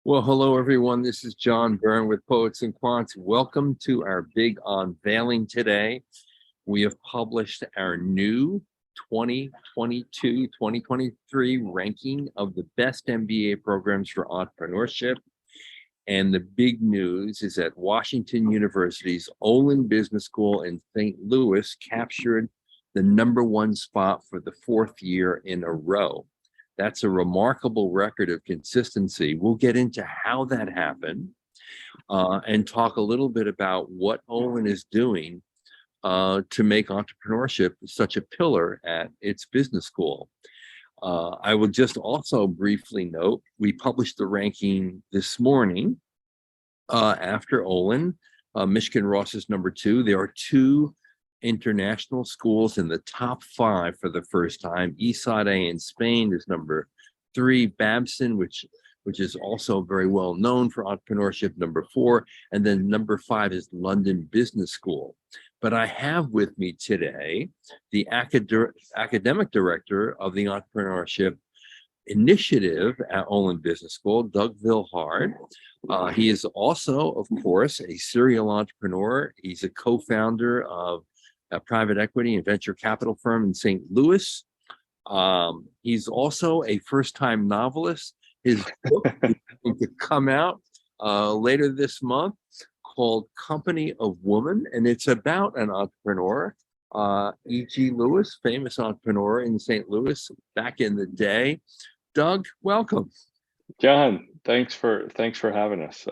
Well, hello, everyone. This is John Byrne with Poets and Quants. Welcome to our big unveiling today. We have published our new 2022-2023 ranking of the best MBA programs for entrepreneurship. And the big news is that Washington University's Olin Business School in St. Louis captured the #1 spot for the 4th year in a row. That's a remarkable record of consistency. We'll get into how that happened and talk a little bit about what Olin is doing to make entrepreneurship such a pillar at its business school. I will just also briefly note, we published the ranking this morning after Olin. Michigan Ross is #2. There are 2 international schools in the top 5 for the first time. ESADE in Spain is #3, Babson, which is also very well known for entrepreneurship, #4, and then #5 is London Business School. But I have with me today the academic director of the entrepreneurship initiative at Olin Business School, Doug Vilhard. He is also, of course, a serial entrepreneur. He's a co-founder of a private equity and venture capital firm in St. Louis. He's also a first-time novelist. His book is going to come out later this month called Company of Woman, and it's about an entrepreneur, E.G. Lewis, famous entrepreneur in St. Louis back in the day. Doug, welcome. John, thanks for having us.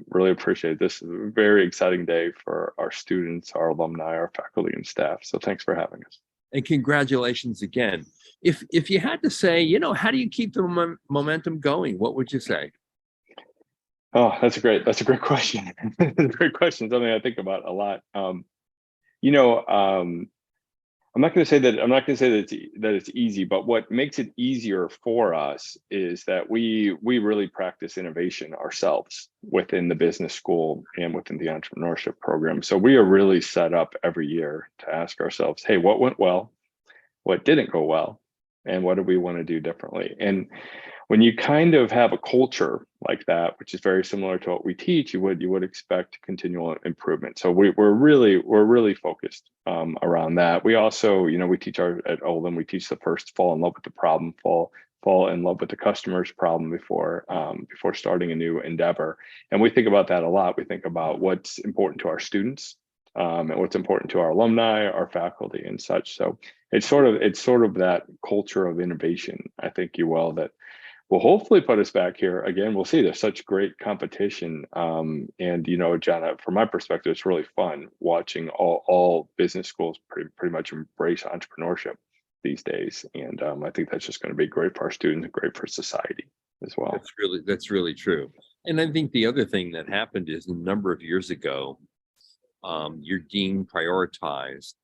Really appreciate it. This is a very exciting day for our students, our alumni, our faculty and staff. So thanks for having us. And congratulations again. If you had to say, how do you keep the momentum going? What would you say? Oh, that's a great question. Great question. Something I think about a lot. I'm not going to say that it's easy, but what makes it easier for us is that we really practice innovation ourselves within the business school and within the entrepreneurship program. So we are really set up every year to ask ourselves, hey, what went well, what didn't go well, and what do we want to do differently? And when you kind of have a culture like that, which is very similar to what we teach, you would expect continual improvement. So we're really focused around that. We also, we teach at Olin, we teach the first fall in love with the problem, fall in love with the customer's problem before starting a new endeavor. And we think about that a lot. We think about what's important to our students and what's important to our alumni, our faculty, and such. So it's sort of that culture of innovation, I think you will, that will hopefully put us back here again. We'll see. There's such great competition, and John, from my perspective, it's really fun watching all business schools pretty much embrace entrepreneurship these days, and I think that's just going to be great for our students and great for society as well. That's really true. And I think the other thing that happened is a number of years ago, your dean prioritized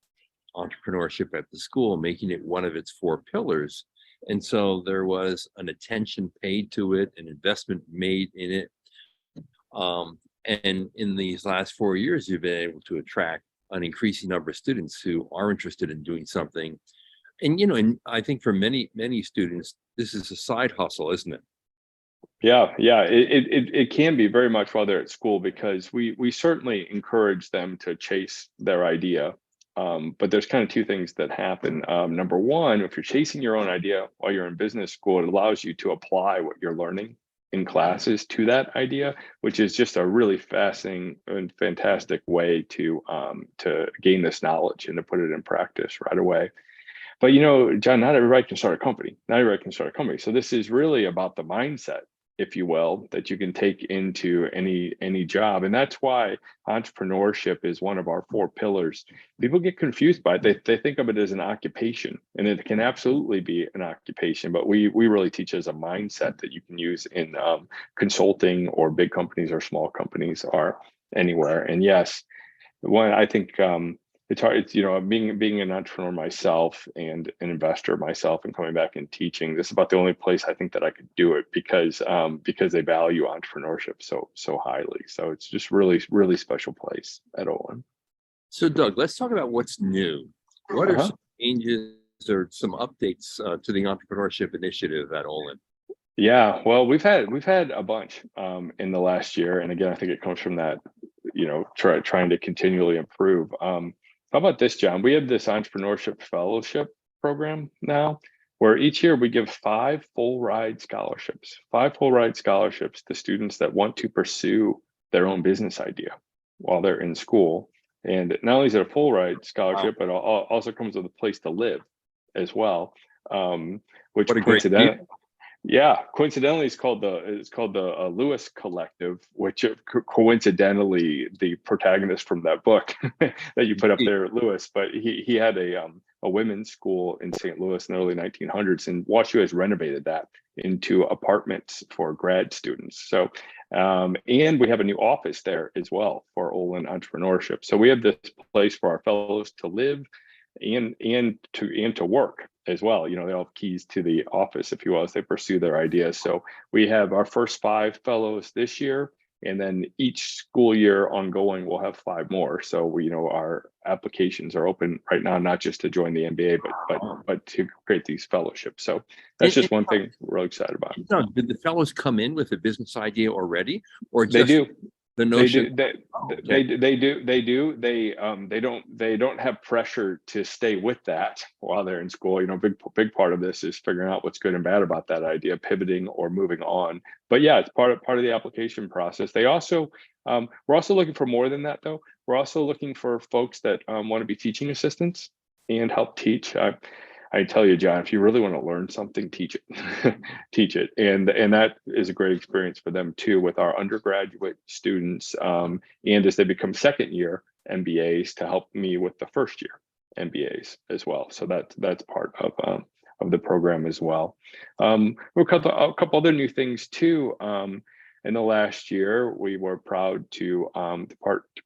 entrepreneurship at the school, making it one of its 4 pillars. And so there was an attention paid to it, an investment made in it. And in these last 4 years, you've been able to attract an increasing number of students who are interested in doing something. And, and I think for many students, this is a side hustle, isn't it? Yeah, it can be very much while they're at school, because we certainly encourage them to chase their idea. But there's kind of 2 things that happen. Number one, if you're chasing your own idea while you're in business school, it allows you to apply what you're learning in classes to that idea, which is just a really fascinating and fantastic way to gain this knowledge and to put it in practice right away. But John, not everybody can start a company. So this is really about the mindset, if you will, that you can take into any job. And that's why entrepreneurship is one of our 4 pillars. People get confused by it. They think of it as an occupation, and it can absolutely be an occupation, but we really teach as a mindset that you can use in consulting or big companies or small companies or anywhere. And yes, I think it's hard. It's being an entrepreneur myself and an investor myself, and coming back and teaching. This is about the only place I think that I could do it because they value entrepreneurship so highly. So it's just really special place at Olin. So Doug, let's talk about what's new. What are some changes or some updates to the entrepreneurship initiative at Olin? Yeah, well, we've had a bunch in the last year, and again, I think it comes from that, trying to continually improve. How about this, John? We have this entrepreneurship fellowship program now, where each year we give five full ride scholarships to students that want to pursue their own business idea while they're in school. And not only is it a full ride Wow, scholarship, but also comes with a place to live as well. Which what a great deal. coincidentally, yeah, coincidentally, it's called the Lewis Collective, which coincidentally the protagonist from that book that you put up there, Lewis. But he had a women's school in St. Louis in the early 1900s, and WashU has renovated that into apartments for grad students. So, and we have a new office there as well for Olin Entrepreneurship. So we have this place for our fellows to live and to work as well. They all have keys to the office, if you will, as they pursue their ideas. So we have our first 5 fellows this year, and then each school year ongoing, we'll have 5 more. So our applications are open right now, not just to join the MBA, but to create these fellowships. So that's just one thing we're really excited about. Did the fellows come in with a business idea already, or They just do. the They notion? do. Okay. They don't have pressure to stay with that while they're in school. Big part of this is figuring out what's good and bad about that idea, pivoting or moving on. But yeah, it's part of the application process. We're also looking for more than that, though. We're also looking for folks that want to be teaching assistants and help teach. I tell you, John, if you really want to learn something, teach it, teach it, and that is a great experience for them too, with our undergraduate students, and as they become second year MBAs, to help me with the first year MBAs as well. So that's part of the program as well. A couple other new things too. In the last year, we were proud to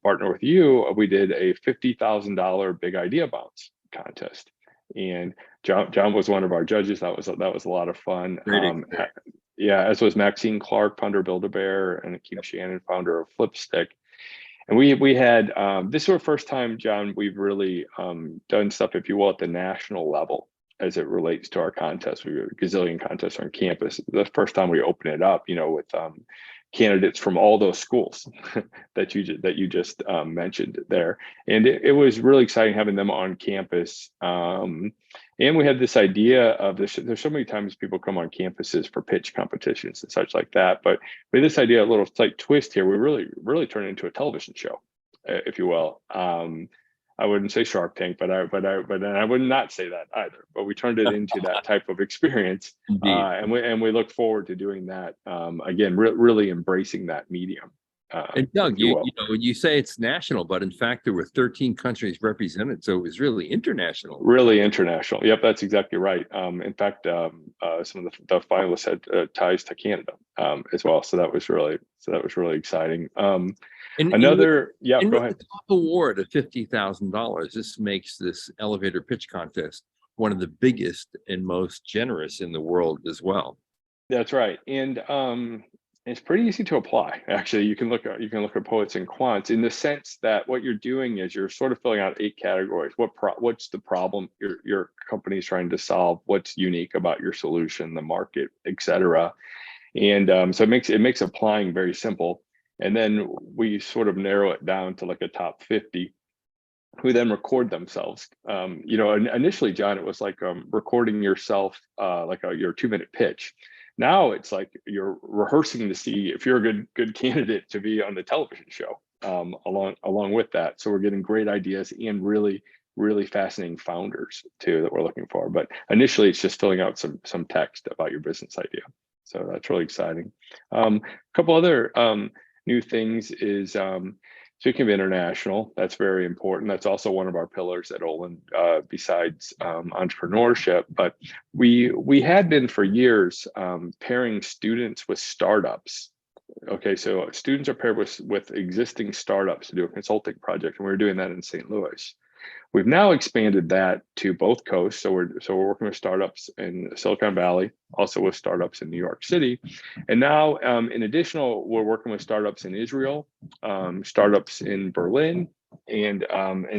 partner with you. We did a $50,000 Big Idea Bounce contest, and John was one of our judges. That was a lot of fun. Great experience. Yeah, as was Maxine Clark, founder of Build-A-Bear, and Akeem Shannon, founder of Flipstick. And we had this is our first time, John, we've really done stuff, if you will, at the national level as it relates to our contest. We have a gazillion contests on campus. The first time we open it up, with candidates from all those schools that you just mentioned there, and it was really exciting having them on campus. And we had this idea of this. There's so many times people come on campuses for pitch competitions and such like that, but with this idea, a little slight twist here, we really turn it into a television show, if you will. I wouldn't say Shark Tank, but I would not say that either. But we turned it into that type of experience, Indeed. and we look forward to doing that again. Really embracing that medium. And Doug, If you will. you say it's national, but in fact there were 13 countries represented, so it was really international. Really international. Yep, that's exactly right. In fact, some of the finalists had ties to Canada as well. So that was really exciting. And Yeah, and go with ahead. the top award of $50,000, this makes this elevator pitch contest one of the biggest and most generous in the world as well. That's right, and it's pretty easy to apply. Actually, you can look at Poets and Quants in the sense that what you're doing is you're sort of filling out 8 categories. What's the problem your company is trying to solve? What's unique about your solution, the market, etc. And so it makes applying very simple. And then we sort of narrow it down to like a top 50 who then record themselves. Initially, John, it was like recording yourself, like your 2-minute pitch. Now it's like you're rehearsing to see if you're a good candidate to be on the television show along with that. So we're getting great ideas and really fascinating founders too that we're looking for. But initially, it's just filling out some text about your business idea. So that's really exciting. A couple other new things is speaking of international, that's very important. That's also one of our pillars at Olin, besides entrepreneurship. But we had been for years pairing students with startups. Okay, so students are paired with existing startups to do a consulting project, and we were doing that in St. Louis. We've now expanded that to both coasts. So we're working with startups in Silicon Valley, also with startups in New York City. And now in additional, we're working with startups in Israel, startups in Berlin, and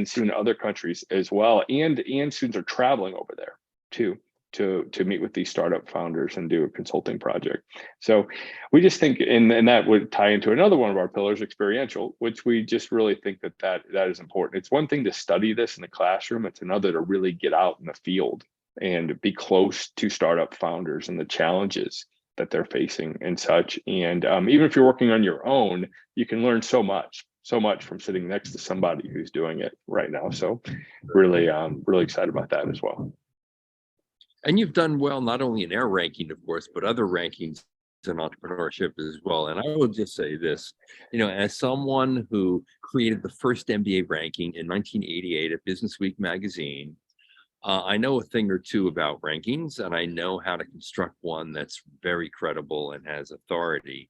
soon other countries as well. And students are traveling over there too. to meet with these startup founders and do a consulting project. So we just think, and that would tie into another one of our pillars, experiential, which we just really think that is important. It's one thing to study this in the classroom. It's another to really get out in the field and be close to startup founders and the challenges that they're facing and such. And even if you're working on your own, you can learn so much from sitting next to somebody who's doing it right now. So really, really excited about that as well. And you've done well, not only in our ranking, of course, but other rankings in entrepreneurship as well. And I will just say this, as someone who created the first MBA ranking in 1988 at Business Week magazine, I know a thing or two about rankings, and I know how to construct one that's very credible and has authority.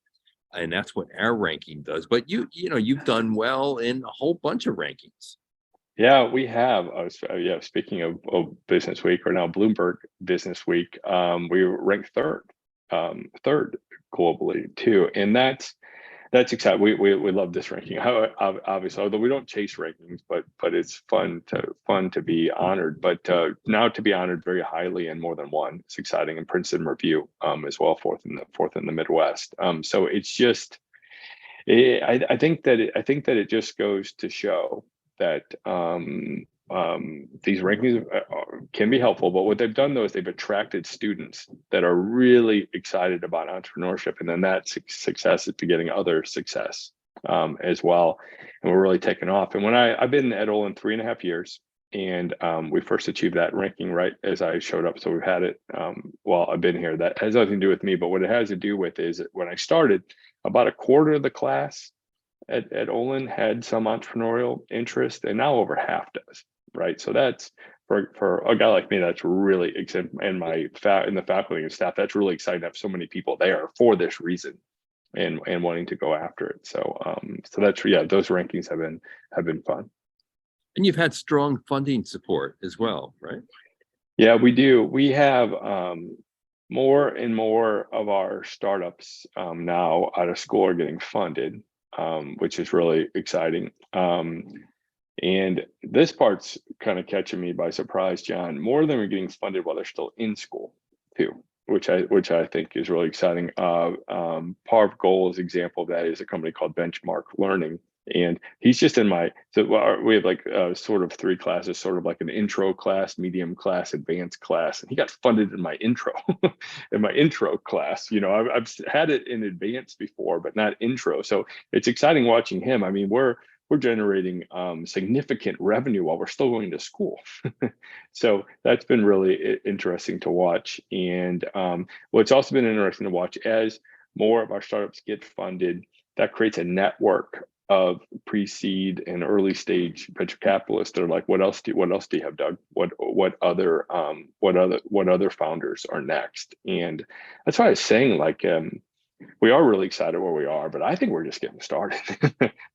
And that's what our ranking does. But you've done well in a whole bunch of rankings. Yeah, we have. Speaking of Business Week, or now Bloomberg Business Week, we were ranked third globally too, and that's exciting. We love this ranking, obviously. Although we don't chase rankings, but it's fun to be honored. But now to be honored very highly in more than one, it's exciting. And Princeton Review as well, fourth in the Midwest. So it's just, I think that it just goes to show that these rankings can be helpful, but what they've done though is they've attracted students that are really excited about entrepreneurship, and then that success is begetting other success as well, and we're really taking off. And when I've been at Olin 3.5 years, and we first achieved that ranking right as I showed up, so we've had it while I've been here. That has nothing to do with me, but what it has to do with is that when I started, about a quarter of the class at Olin had some entrepreneurial interest, and now over half does, right? So that's for a guy like me, that's really exciting. And in the faculty and staff, that's really exciting to have so many people there for this reason and wanting to go after it. So that's, those rankings have been fun. And you've had strong funding support as well, right? Yeah, we do. We have more and more of our startups now out of school are getting funded, which is really exciting. And this part's kind of catching me by surprise, John. More than we're getting funded while they're still in school too, which I think is really exciting. Parv Goal's example of that is a company called Benchmark Learning. And he's just we have like sort of 3 classes, sort of like an intro class, medium class, advanced class. And he got funded in my intro, class. I've had it in advanced before, but not intro. So it's exciting watching him. I mean, we're generating significant revenue while we're still going to school. So that's been really interesting to watch. And what's also been interesting to watch, as more of our startups get funded, that creates a network of pre-seed and early stage venture capitalists that are like, what else do you have, Doug? What other founders are next? And that's why I was saying, like, we are really excited where we are, but I think we're just getting started,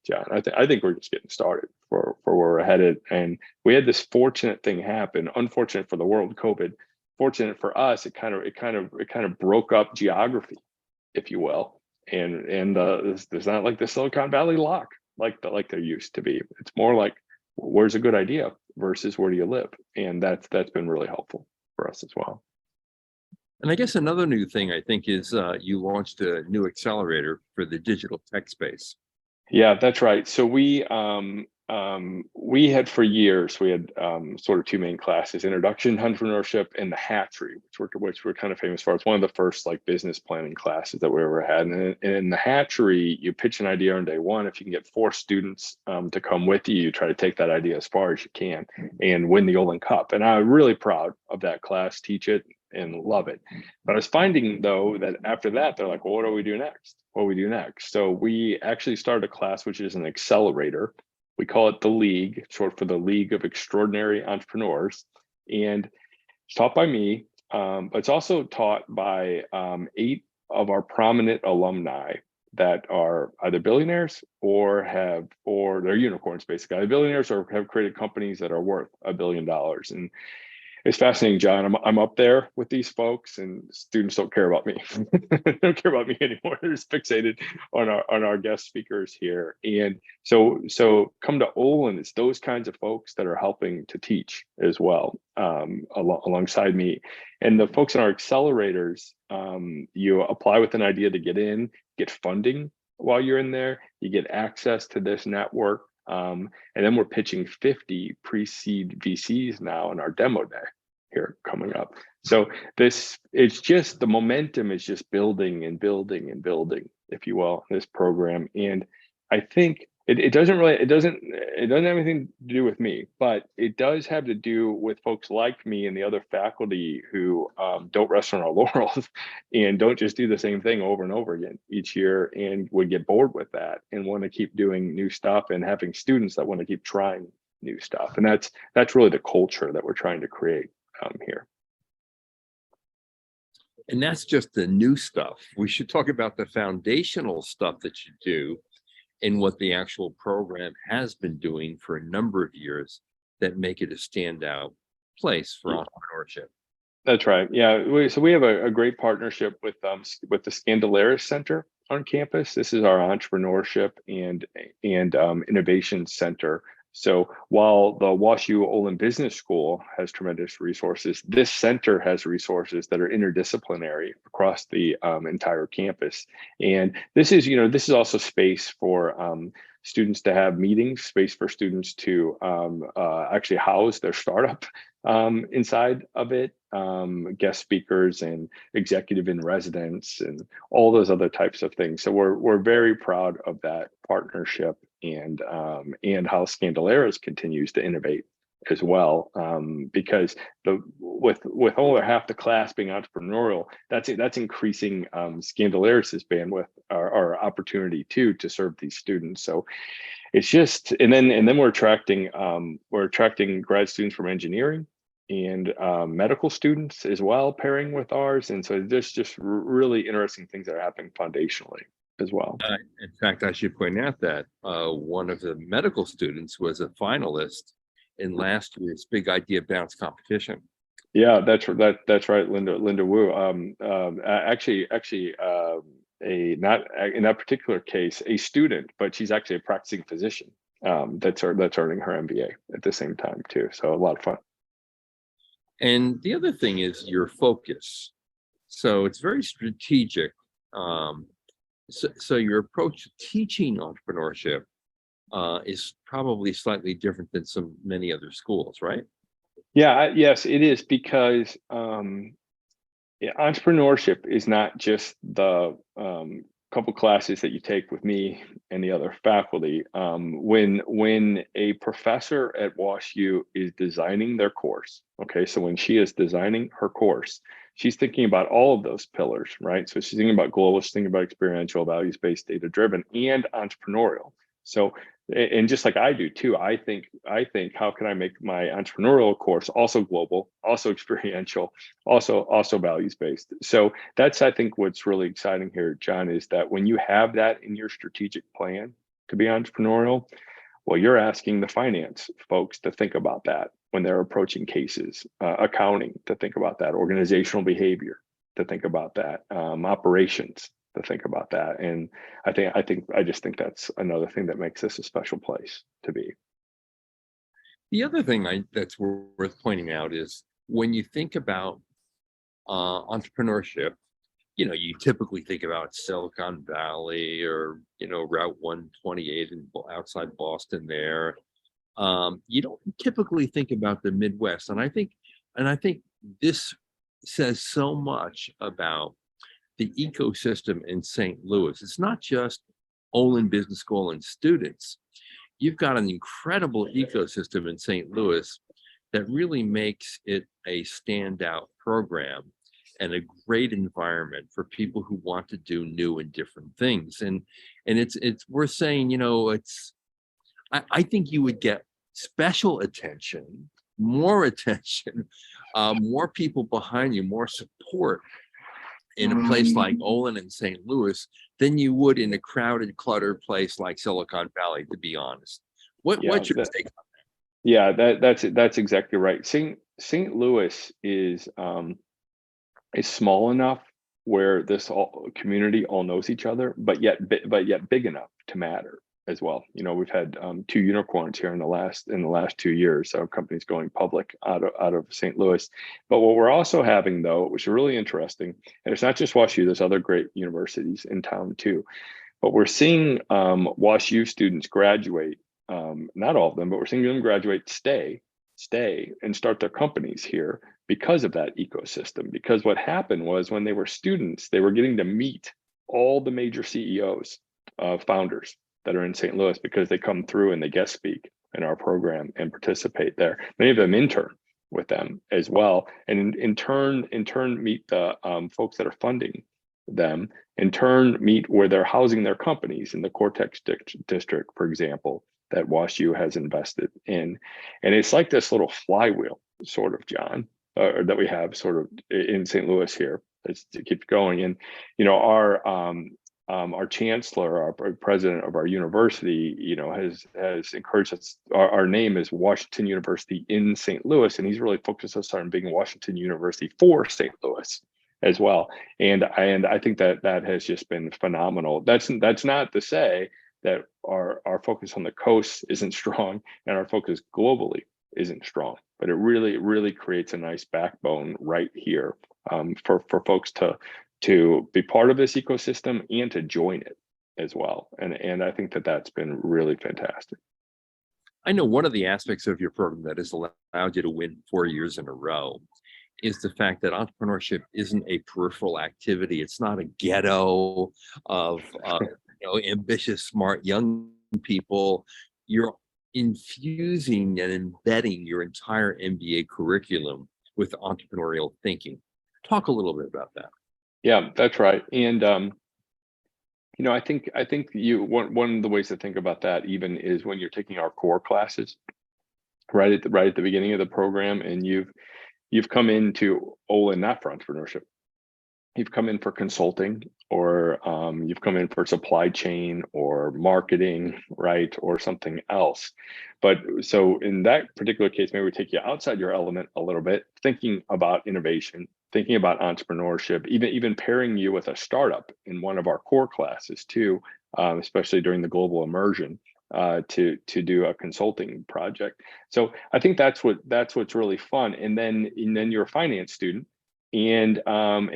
John. I think we're just getting started for where we're headed. And we had this fortunate thing happen. Unfortunate for the world, COVID. Fortunate for us, it kind of broke up geography, if you will. And there's not like the Silicon Valley lock like there used to be. It's more like, where's a good idea versus where do you live, and that's been really helpful for us as well. And I guess another new thing I think is you launched a new accelerator for the digital tech space. Yeah, that's right. So we had for years, we had sort of 2 main classes: Introduction to Entrepreneurship and the Hatchery, which we're kind of famous for. It's one of the first like business planning classes that we ever had. And in the Hatchery, you pitch an idea on day 1. If you can get 4 students to come with you, you try to take that idea as far as you can and win the Olin Cup. And I'm really proud of that class, teach it and love it. But I was finding though that after that, they're like, well, what do we do next? So we actually started a class, which is an accelerator. We call it the League, short for the League of Extraordinary Entrepreneurs. And it's taught by me, but it's also taught by 8 of our prominent alumni that are either billionaires or they're unicorns, basically. Either billionaires or have created companies that are worth $1 billion. And it's fascinating, John. I'm up there with these folks, and students don't care about me. They don't care about me anymore. They're just fixated on our guest speakers here. And so come to Olin, it's those kinds of folks that are helping to teach as well, alongside me. And the folks in our accelerators, you apply with an idea to get in, get funding while you're in there, you get access to this network. And then we're pitching 50 pre-seed VCs now in our demo day here coming up. So it's just, the momentum is just building and building and building, if you will, this program. And I think it doesn't have anything to do with me, but it does have to do with folks like me and the other faculty who don't rest on our laurels and don't just do the same thing over and over again each year, and would get bored with that and want to keep doing new stuff, and having students that want to keep trying new stuff. And that's really the culture that we're trying to create here. And that's just the new stuff. We should talk about the foundational stuff that you do, and what the actual program has been doing for a number of years that make it a standout place for entrepreneurship. That's right. Yeah. So we have a great partnership with the Scandalaris Center on campus. This is our entrepreneurship and innovation center. So while the WashU Olin Business School has tremendous resources, this center has resources that are interdisciplinary across the entire campus. And this is also space for students to have meetings, space for students to actually house their startup inside of it, guest speakers and executive in residence and all those other types of things. So we're very proud of that partnership, and how Scandalaris continues to innovate as well, because with over half the class being entrepreneurial, that's increasing Scandalaris's bandwidth, our opportunity to serve these students. So it's just, and then we're attracting grad students from engineering and medical students as well, pairing with ours. And so there's just really interesting things that are happening foundationally as well. In fact, I should point out that one of the medical students was a finalist in last year's Big Idea Bounce competition. Yeah, that's right, Linda Wu. Actually, not in that particular case, a student, but she's actually a practicing physician that's earning her MBA at the same time too. So a lot of fun. And the other thing is your focus. So it's very strategic. So your approach to teaching entrepreneurship is probably slightly different than many other schools, right? Yeah, yes, it is, because entrepreneurship is not just the couple classes that you take with me and the other faculty. When a professor at WashU is designing their course, okay, so when she is designing her course, she's thinking about all of those pillars, right? So she's thinking about global, she's thinking about experiential, values-based, data-driven, and entrepreneurial. So, and just like I do too, I think, how can I make my entrepreneurial course also global, also experiential, also values-based? So that's, I think, what's really exciting here, John, is that when you have that in your strategic plan to be entrepreneurial, well, you're asking the finance folks to think about that when they're approaching cases, accounting to think about that, organizational behavior to think about that, operations to think about that. And I just think that's another thing that makes this a special place to be. The other thing that's worth pointing out is when you think about entrepreneurship, you typically think about Silicon Valley or, Route 128 and outside Boston there. You don't typically think about the Midwest. And I think this says so much about the ecosystem in St. Louis. It's not just Olin Business School and students. You've got an incredible ecosystem in St. Louis that really makes it a standout program and a great environment for people who want to do new and different things. And it's worth saying, I think you would get special attention, more attention, more people behind you, more support in a place like Olin and St. Louis than you would in a crowded, cluttered place like Silicon Valley, to be honest. What's your take on that? Yeah, that's exactly right. St. Louis is small enough where this community all knows each other, but yet big enough to matter as well. You know, we've had 2 unicorns here in the last 2 years, so companies going public out of St. Louis. But what we're also having, though, which is really interesting, and it's not just WashU, there's other great universities in town too. But we're seeing WashU students graduate, not all of them, but we're seeing them graduate, stay and start their companies here because of that ecosystem. Because what happened was when they were students, they were getting to meet all the major CEOs, founders that are in St. Louis, because they come through and they guest speak in our program and participate there. Many of them intern with them as well, and in turn meet the folks that are funding them, in turn meet where they're housing their companies in the Cortex district, for example, that WashU has invested in. And it's like this little flywheel, sort of, John, that we have sort of in St. Louis here. It keeps going. And, you know, our chancellor, our president of our university, you know, has encouraged us. Our name is Washington University in St. Louis, and he's really focused us on being Washington University for St. Louis as well. And I think that has just been phenomenal. That's not to say that our focus on the coast isn't strong and our focus globally isn't strong, but it really creates a nice backbone right here, for folks to be part of this ecosystem and to join it as well. And I think that's been really fantastic. I know one of the aspects of your program that has allowed you to win 4 years in a row is the fact that entrepreneurship isn't a peripheral activity. It's not a ghetto of ambitious, smart young people. You're infusing and embedding your entire MBA curriculum with entrepreneurial thinking. Talk a little bit about that. Yeah, that's right. And I think one of the ways to think about that even is when you're taking our core classes right at the beginning of the program, and you've come into Olin not for entrepreneurship. You've come in for consulting, or you've come in for supply chain or marketing, right, or something else. But so in that particular case, maybe we take you outside your element a little bit, thinking about innovation, thinking about entrepreneurship, even pairing you with a startup in one of our core classes too, especially during the global immersion, to do a consulting project. So I think that's what's really fun. And then you're a finance student, and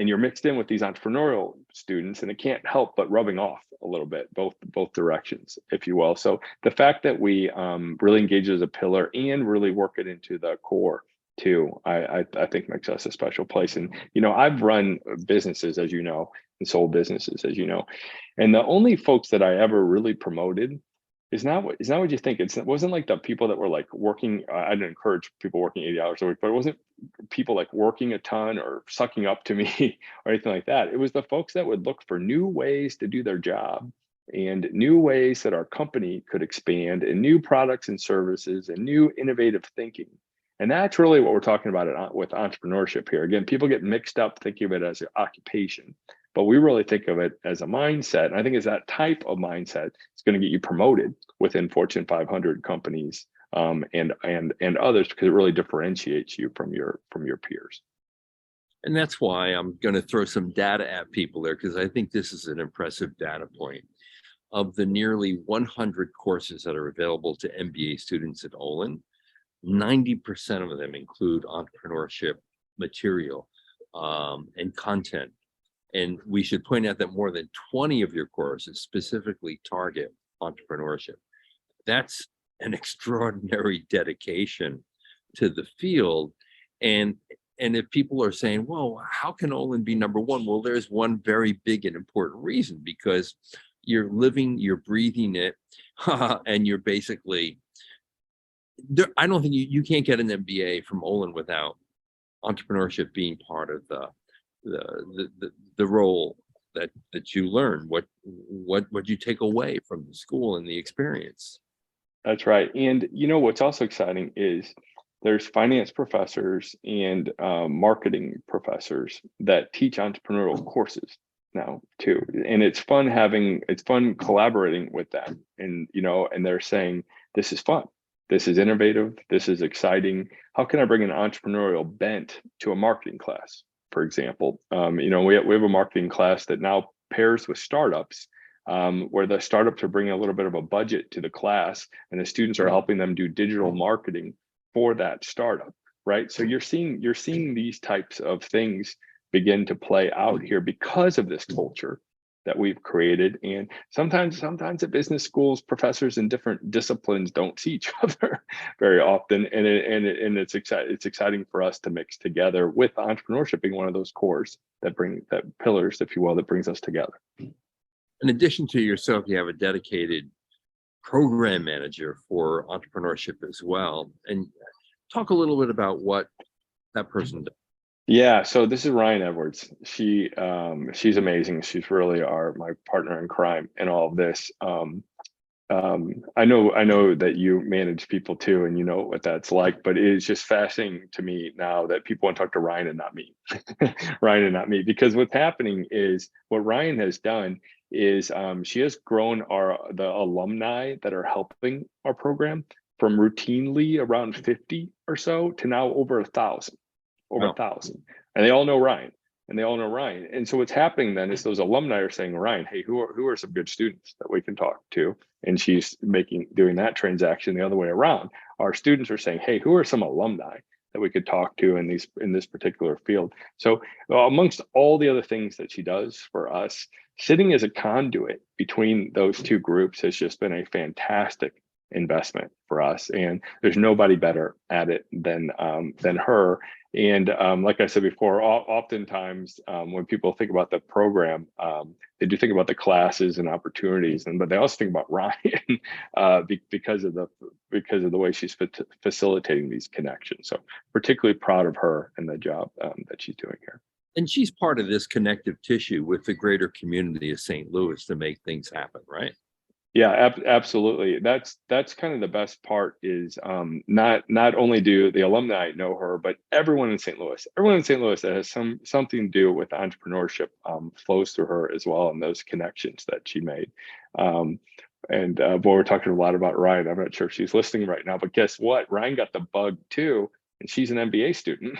you're mixed in with these entrepreneurial students, and it can't help but rubbing off a little bit, both directions, if you will. So the fact that we really engage as a pillar and really work it into the core too, I think makes us a special place. And I've run businesses, as you know, and sold businesses, as you know, and the only folks that I ever really promoted is not what you think. It wasn't like the people that were like working. I didn't encourage people working 80 hours a week, but it wasn't people like working a ton or sucking up to me or anything like that. It was the folks that would look for new ways to do their job, and new ways that our company could expand, and new products and services, and new innovative thinking. And that's really what we're talking about with entrepreneurship here. Again, people get mixed up thinking of it as an occupation, but we really think of it as a mindset. And I think it's that type of mindset is going to get you promoted within Fortune 500 companies, and others, because it really differentiates you from your peers. And that's why I'm going to throw some data at people there, because I think this is an impressive data point. Of the nearly 100 courses that are available to MBA students at Olin, 90% of them include entrepreneurship material and content. And we should point out that more than 20 of your courses specifically target entrepreneurship. That's an extraordinary dedication to the field. And if people are saying, well, how can Olin be number one? Well, there's one very big and important reason, because you're living, you're breathing it, and you're basically, I don't think you can't get an MBA from Olin without entrepreneurship being part of the role that you learn, what you take away from the school and the experience. That's right. And what's also exciting is there's finance professors and marketing professors that teach entrepreneurial courses now too. And it's fun collaborating with them, and and they're saying, this is fun. This is innovative. This is exciting. How can I bring an entrepreneurial bent to a marketing class, for example? We have a marketing class that now pairs with startups, where the startups are bringing a little bit of a budget to the class, and the students are helping them do digital marketing for that startup, right? So you're seeing these types of things begin to play out here because of this culture that we've created. And sometimes at business schools, professors in different disciplines don't see each other very often, and it's exciting for us to mix together, with entrepreneurship being one of those cores that pillars, if you will, that brings us together. In addition to yourself, you have a dedicated program manager for entrepreneurship as well. And talk a little bit about what that person does. Yeah, so this is Ryan Edwards. She's amazing. She's really my partner in crime in all of this. I know that you manage people too, and you know what that's like, but it is just fascinating to me now that people want to talk to Ryan and not me. Ryan and not me, because what's happening is what Ryan has done is she has grown the alumni that are helping our program from routinely around 50 or so to now over 1,000. Over 1,000, and they all know Ryan, and so what's happening then is those alumni are saying, Ryan, hey, who are some good students that we can talk to? And she's doing that transaction the other way around. Our students are saying, hey, who are some alumni that we could talk to in this particular field? So amongst all the other things that she does for us, sitting as a conduit between those two groups has just been a fantastic investment for us, and there's nobody better at it than her. And like I said before, oftentimes when people think about the program, they do think about the classes and opportunities, but they also think about Ryan because of the way she's facilitating these connections. So particularly proud of her and the job that she's doing here. And she's part of this connective tissue with the greater community of St. Louis to make things happen, right? Yeah, absolutely. That's kind of the best part is not only do the alumni know her, but everyone in St. Louis that has something to do with entrepreneurship flows through her as well, and those connections that she made. Boy, we're talking a lot about Ryan. I'm not sure if she's listening right now, but guess what? Ryan got the bug too, and she's an MBA student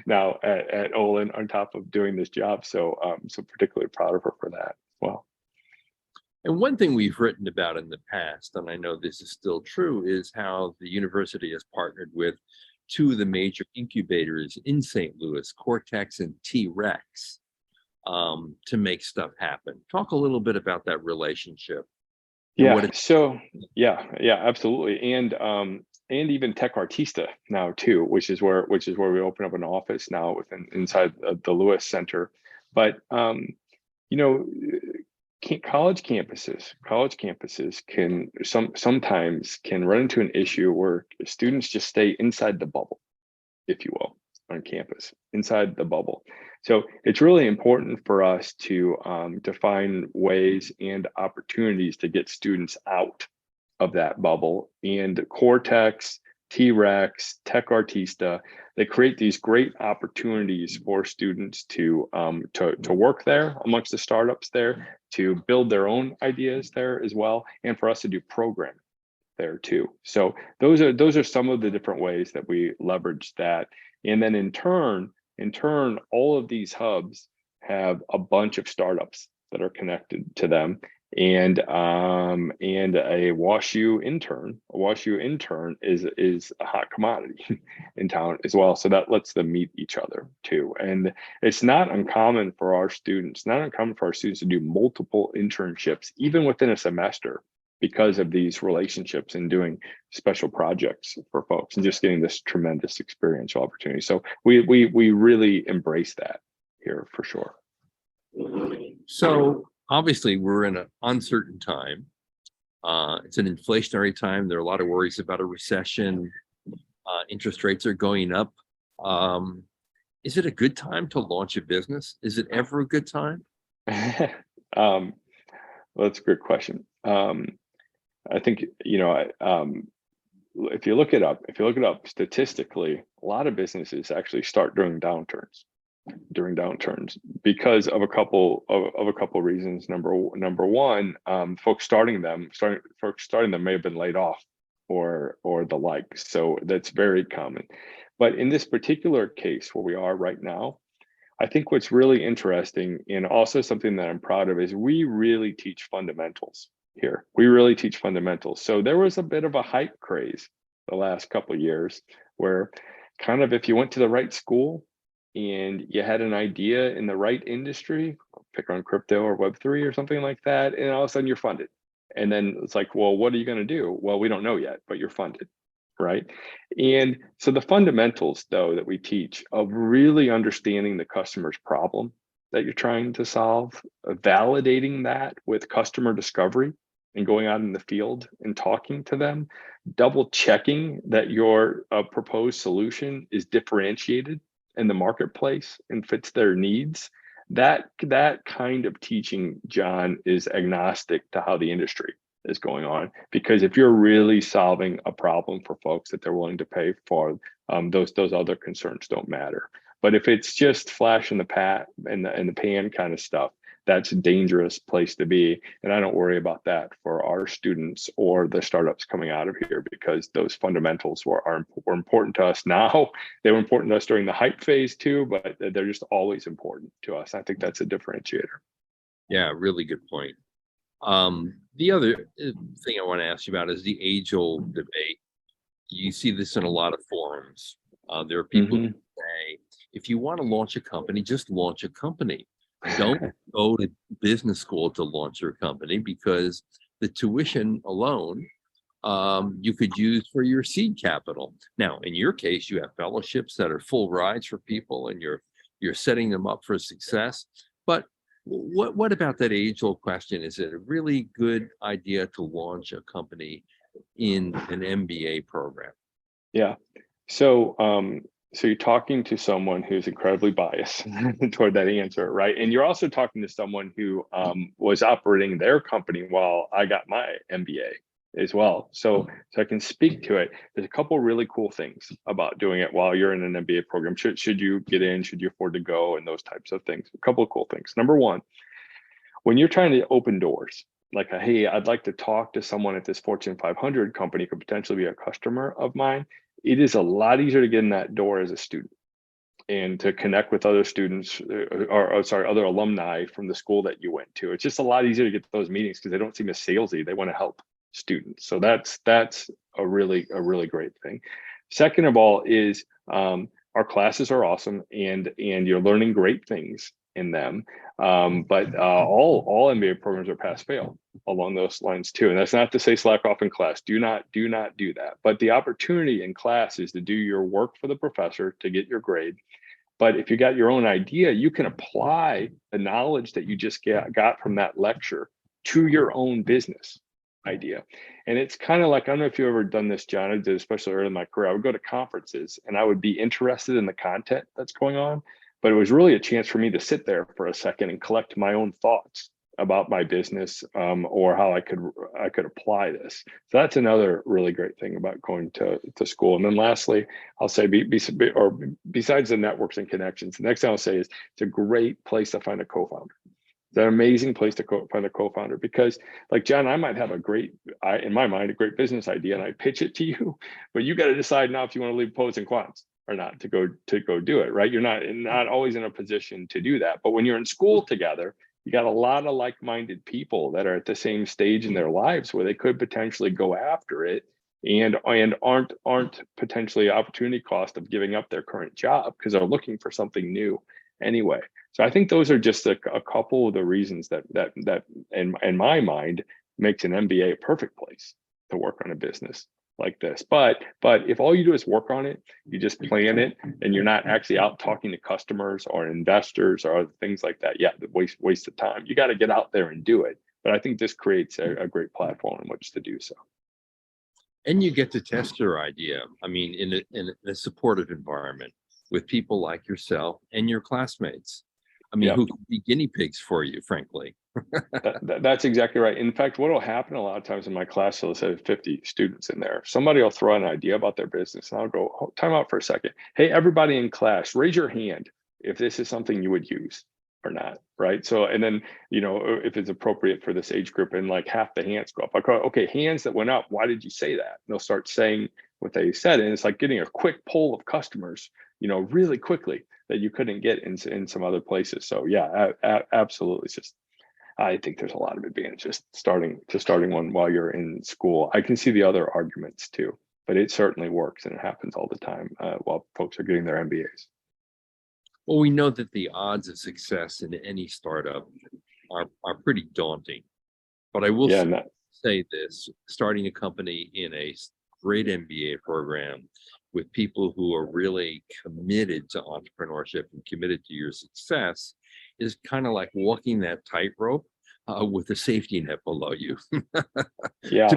now at Olin on top of doing this job. So particularly proud of her for that as well. And one thing we've written about in the past, and I know this is still true, is how the university has partnered with two of the major incubators in St. Louis, Cortex and T-Rex, to make stuff happen. Talk a little bit about that relationship. Yeah, absolutely. And even Tech Artista now too, which is where we open up an office now inside the Lewis Center. But college campuses can sometimes run into an issue where students just stay inside the bubble, if you will, on campus, inside the bubble. So it's really important for us to find ways and opportunities to get students out of that bubble. And Cortex, T-Rex, Tech Artista, they create these great opportunities for students to work there amongst the startups there, to build their own ideas there as well, and for us to do programming there too. So those are some of the different ways that we leverage that. And then in turn, all of these hubs have a bunch of startups that are connected to them, and a WashU intern. A WashU intern is a hot commodity in town as well. So that lets them meet each other too. And it's not uncommon for our students to do multiple internships even within a semester, because of these relationships and doing special projects for folks and just getting this tremendous experiential opportunity. So we really embrace that here for sure. So obviously we're in an uncertain time. It's an inflationary time. There are a lot of worries about a recession. Interest rates are going up. Is it a good time to launch a business? Is it ever a good time? Well, that's a good question. I think, if you look it up statistically, a lot of businesses actually start during downturns because of a couple of reasons. Number one, folks starting them may have been laid off or the like. So that's very common. But in this particular case where we are right now, I think what's really interesting and also something that I'm proud of is we really teach fundamentals here. We really teach fundamentals. So there was a bit of a hype craze the last couple of years where kind of if you went to the right school and you had an idea in the right industry, pick on crypto or Web3 or something like that, and all of a sudden you're funded. And then it's like, well, what are you going to do? Well, we don't know yet, but you're funded, right? And so the fundamentals, though, that we teach of really understanding the customer's problem that you're trying to solve, validating that with customer discovery and going out in the field and talking to them, double checking that your proposed solution is differentiated in the marketplace and fits their needs. That kind of teaching, John, is agnostic to how the industry is going on, because if you're really solving a problem for folks that they're willing to pay for, those other concerns don't matter. But if it's just flash in the pan kind of stuff, that's a dangerous place to be. And I don't worry about that for our students or the startups coming out of here, because those fundamentals were important to us now. They were important to us during the hype phase too, but they're just always important to us. I think that's a differentiator. Yeah, really good point. The other thing I want to ask you about is the age-old debate. You see this in a lot of forums. There are people who say, if you want to launch a company, just launch a company. Don't go to business school to launch your company, because the tuition alone you could use for your seed capital. Now, in your case, you have fellowships that are full rides for people, and you're setting them up for success. But what about that age-old question? Is it a really good idea to launch a company in an MBA program? Yeah. So so you're talking to someone who's incredibly biased toward that answer, right? And you're also talking to someone who was operating their company while I got my MBA as well. So I can speak to it. There's a couple really cool things about doing it while you're in an MBA program. Should you get in? Should you afford to go? And those types of things. A couple of cool things. Number one, when you're trying to open doors, like, hey, I'd like to talk to someone at this Fortune 500 company, could potentially be a customer of mine. It is a lot easier to get in that door as a student and to connect with other students or sorry, other alumni from the school that you went to. It's just a lot easier to get to those meetings because they don't seem as salesy. They want to help students. So that's a really great thing. Second of all is our classes are awesome and you're learning great things in them. But all MBA programs are pass fail along those lines too. And that's not to say slack off in class. Do not do that. But the opportunity in class is to do your work for the professor to get your grade. But if you got your own idea, you can apply the knowledge that you just got from that lecture to your own business idea. And it's kind of like, I don't know if you've ever done this, John. I did, especially early in my career. I would go to conferences and I would be interested in the content that's going on. But it was really a chance for me to sit there for a second and collect my own thoughts about my business or how I could apply this. So that's another really great thing about going to school. And then lastly, I'll say besides the networks and connections, the next thing I'll say is it's a great place to find a co-founder. It's an amazing place to find a co-founder, because like John, I might have in my mind, a great business idea and I pitch it to you, but you got to decide now if you want to leave Poets&Quants or not to go do it, right? You're not always in a position to do that. But when you're in school together, you got a lot of like-minded people that are at the same stage in their lives where they could potentially go after it and aren't potentially opportunity cost of giving up their current job because they're looking for something new anyway. So I think those are just a couple of the reasons that in my mind makes an MBA a perfect place to work on a business like this. But if all you do is work on it, you just plan it, and you're not actually out talking to customers or investors or other things like that, yeah, waste of time. You got to get out there and do it. But I think this creates a great platform in which to do so. And you get to test your idea. I mean, in a supportive environment with people like yourself and your classmates. I mean, who can be guinea pigs for you, frankly. That's exactly right. In fact, what will happen a lot of times in my class, so let's have 50 students in there, somebody will throw an idea about their business and I'll go, oh, time out for a second. Hey, everybody in class, raise your hand if this is something you would use. or not, right? So, and then, if it's appropriate for this age group, and like half the hands go up, I go, okay, hands that went up, why did you say that? And they'll start saying what they said, and it's like getting a quick poll of customers, really quickly, that you couldn't get in some other places. So yeah, absolutely. It's just, I think there's a lot of advantages starting one while you're in school. I can see the other arguments too, but it certainly works, and it happens all the time while folks are getting their MBAs. Well, we know that the odds of success in any startup are pretty daunting. But I will Yeah, say this, starting a company in a great MBA program with people who are really committed to entrepreneurship and committed to your success is kind of like walking that tightrope with a safety net below you. yeah,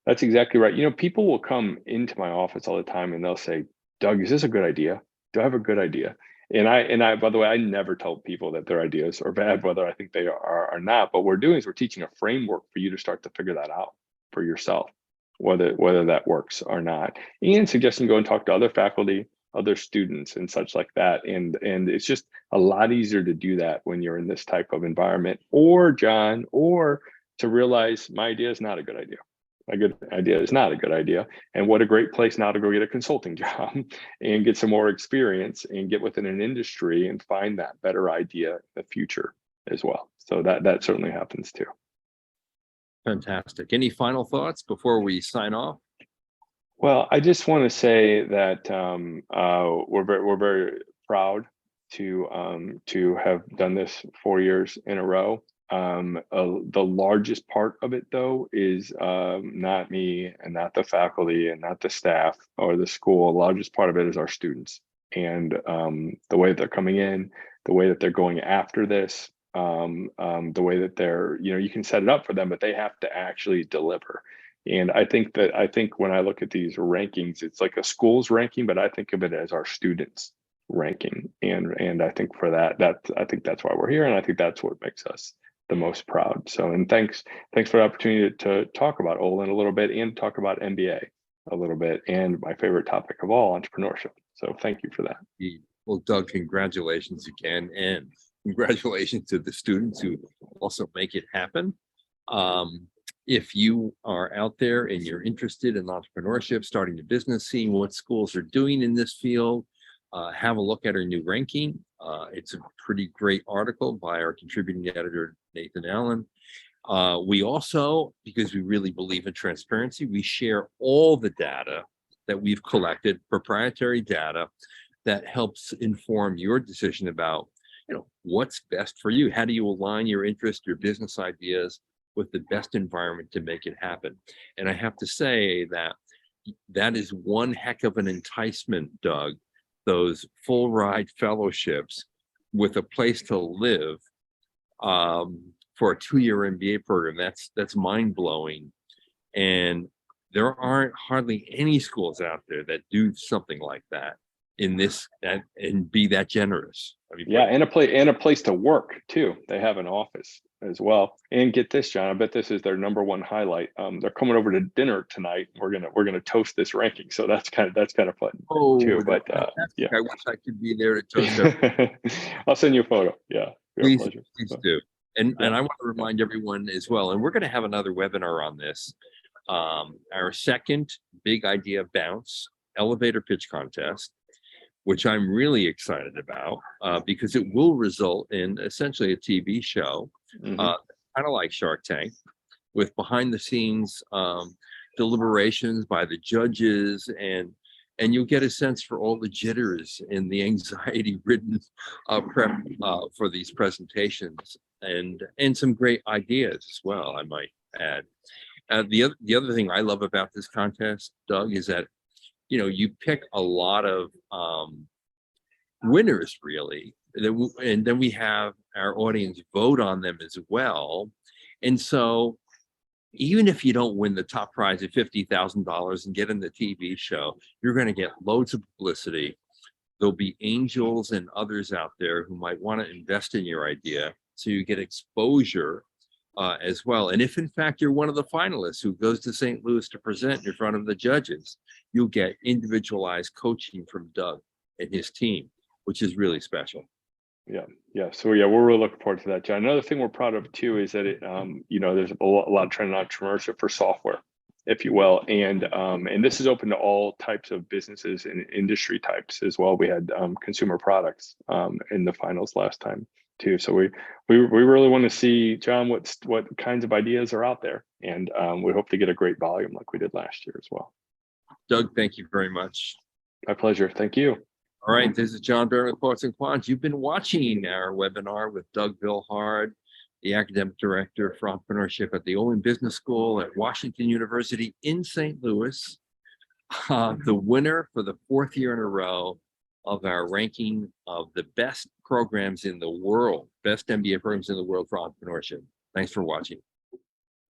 that's exactly right. People will come into my office all the time and they'll say, Doug, is this a good idea? Do I have a good idea? And I, by the way, I never tell people that their ideas are bad, whether I think they are or not. But what we're doing is we're teaching a framework for you to start to figure that out for yourself, whether that works or not, and suggesting go and talk to other faculty, other students, and such like that. And it's just a lot easier to do that when you're in this type of environment, or to realize my idea is not a good idea. A good idea is not a good idea. And what a great place now to go get a consulting job and get some more experience and get within an industry and find that better idea in the future as well. So that certainly happens too. Fantastic. Any final thoughts before we sign off? Well, I just want to say that we're very proud to have done this 4 years in a row. The largest part of it, though, is not me and not the faculty and not the staff or the school. The largest part of it is our students, and the way that they're coming in, the way that they're going after this, the way that you can set it up for them, but they have to actually deliver. And I think when I look at these rankings, it's like a school's ranking, but I think of it as our students ranking. And I think for I think that's why we're here. And I think that's what makes us the most proud. So, and thanks for the opportunity to talk about Olin a little bit and talk about MBA a little bit, and my favorite topic of all, entrepreneurship. So thank you for that. Well, Doug, congratulations again. And congratulations to the students who also make it happen. If you are out there and you're interested in entrepreneurship, starting a business, seeing what schools are doing in this field, have a look at our new ranking. It's a pretty great article by our contributing editor, Nathan Allen. We also, because we really believe in transparency, we share all the data that we've collected, proprietary data that helps inform your decision about, what's best for you. How do you align your interest, your business ideas with the best environment to make it happen? And I have to say that is one heck of an enticement, Doug, those full ride fellowships with a place to live for a 2-year MBA program. That's mind blowing. And there aren't hardly any schools out there that do something like that and be that generous. Yeah, and a place to work too. They have an office as well. And get this, John, I bet this is their #1 highlight. They're coming over to dinner tonight. We're gonna toast this ranking, so that's kind of fun too. But yeah, I wish I could be there to toast them. I'll send you a photo. Yeah, please do. And I want to remind everyone as well, and we're going to have another webinar on this. Our second big idea bounce elevator pitch contest, which I'm really excited about because it will result in essentially a TV show, kind of like Shark Tank, with behind the scenes deliberations by the judges, and you'll get a sense for all the jitters and the anxiety ridden prep for these presentations, and some great ideas as well, I might add. The other thing I love about this contest, Doug, is that you pick a lot of winners, really, and then we have our audience vote on them as well. And so even if you don't win the top prize of $50,000 and get in the TV show, you're going to get loads of publicity. There'll be angels and others out there who might want to invest in your idea, so you get exposure as well. And if in fact you're one of the finalists who goes to St. Louis to present in front of the judges, you'll get individualized coaching from Doug and his team, which is really special. Yeah. So yeah, we're really looking forward to that, John. Another thing we're proud of too is that it, there's a lot of trend in entrepreneurship for software, if you will, and this is open to all types of businesses and industry types as well. We had consumer products in the finals last time too. So we really want to see, John, what kinds of ideas are out there, and we hope to get a great volume like we did last year as well. Doug, thank you very much. My pleasure. Thank you. All right, this is John Byrne with Poets and Quants. You've been watching our webinar with Doug Vilhard, the Academic Director for Entrepreneurship at the Olin Business School at Washington University in St. Louis, the winner for the 4th year in a row of our ranking of the best programs in the world, best MBA programs in the world for entrepreneurship. Thanks for watching.